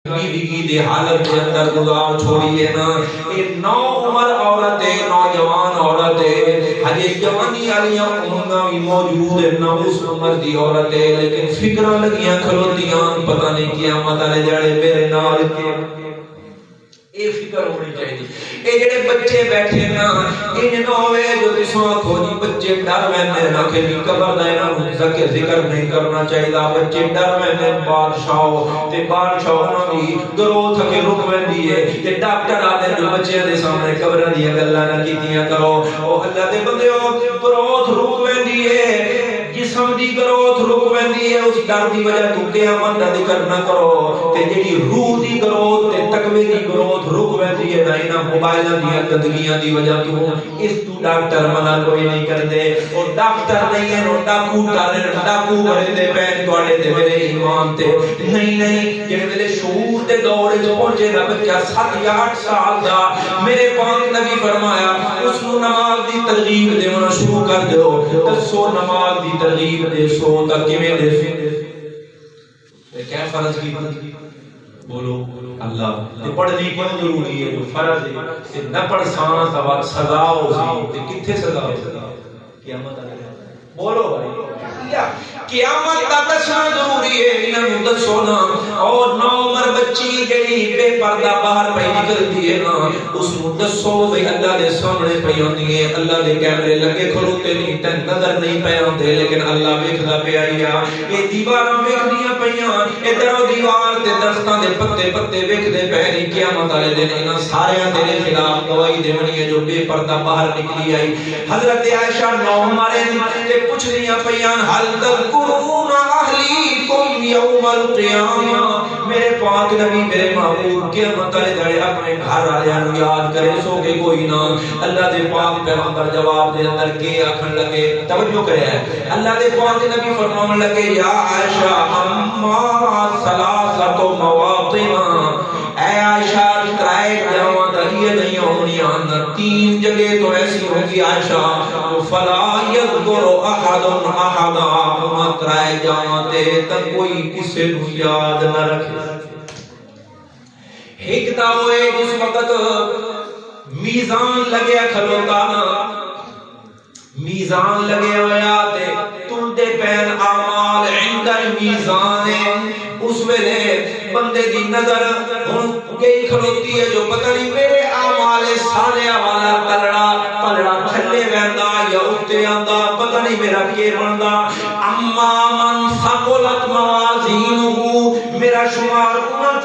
بیوی دی حالت کے اندر گزار چھوڑیے نا. یہ نو عمر عورت ہے، نوجوان عورت ہے، ہجے جوانی والی عمر بھی موجود ہے، نہ اس عمر دی عورت ہے، لیکن فکراں لگیاں کھلوتیاں پتہ نہیں قیامت والے جڑے میرے نال کے اے فکر ہونی چاہیے. اے جڑے بچے بیٹھے نا ان نو ہوے جو تساں آکھو جی بچے ڈر ویندے نا کہ قبر دا انہاں نوں ذکر نہیں کرنا چاہیے. بچے ڈر ویندے بادشاہ تے بادشاہ انہاں دی گروتھ کے رک ویندی ہے تے ڈاکٹر آدے جو بچیاں دے سامنے قبراں دی گلاں نہ کیتیاں کرو. او اللہ دے بندیو گروتھ رک ویندی ہے، جسم دی گروتھ رک ویندی ہے، اس ڈر دی وجہ تو قیامت دا ذکر نہ کرو. تے جڑی روح دی گروتھ تے تقوی دی گروتھ رک ویندی ہے نا انہاں موبائلاں دی گندگیاں دی وجہ تو اس تو ڈاکٹر منع کوئی نہیں کردے. او ڈاکٹر نہیں ہے او ڈاکو ڈاکو کرے پین تواڈے تے میرے ایمان تے نہیں. جڑے ویلے شعور دے دور وچ پہنچے گا بچہ 7 یا 8 سال دا، میرے پاک نبی فرمایا اس کو نماز دی ترغیب دینا شروع کر دیو. دسو نماز دی ترغیب دے سو تا کیویں دے سی کیا فرض کی بولو اللہ تے پڑھنی کیوں ضروری ہے؟ جو فرض ہے تے نہ پڑھ سانا سوا سزا ہو سی تے کتھے سزا ہو سی؟ قیامت آ بولو بھائی قیامت کا دسنا ضروری ہے. انہوں دسو نا اور نو عمر بچی جڑی بے پردہ باہر پہ نکلتی ہے نا اس کو دسو بھئی اللہ دے سامنے پہ ہوندی ہے، اللہ دے کیمرے لگے کھلوتے نہیں تے نظر نہیں پے ہوندے لیکن اللہ ویکھدا پیا یا یہ دیواراں ویکھدیاں پیاں ادھر دیوار تے درختاں دے پتے پتے ویکھدے پے نہیں. قیامت والے دن انہاں سارے تیرے خلاف گواہی دینی ہے جو بے پردہ باہر نکلی آئی. حضرت عائشہ نو عمر تے پوچھ رہیاں پیاں حل تذکرون اہلیکم یوم القیامہ. میرے پاک نبی میرے محبوب قیامت والے دن اپنے گھر والےاں نوں یاد کرے سو کہ کوئی نہ. اللہ دے پاک پیغمبر جواب دے اندر کے آکھن لگے توجہ کرے اللہ دے پاک نبی فرمان لگے یا عائشہ اما ثلاثۃ مواطن، اے عائشہ ترائے جگہاں دہیے نہیں ہونیاں، 3 جگہ تو ایسی ہوگی عائشہ فلا یذکر احد احدا، ترائے جگہاں تے تک کوئی کسے نوں یاد نہ رکھے. ایک تا ہوئے جس وقت میزان لگیا کھلوتا نا، میزان لگے ہویا تے تلدے پین اعمال عند المیزان، اس ویلے بندے دی نظر ہن گئی کھلوتی ہے جو پتہ نہیں میرے اعمال صالحہ والا پلڑا تھلے ویندا یا اوتے آندا پتہ نہیں میرا کی بندا. اما من ثقلت موازینہ، میرا شمار انہاں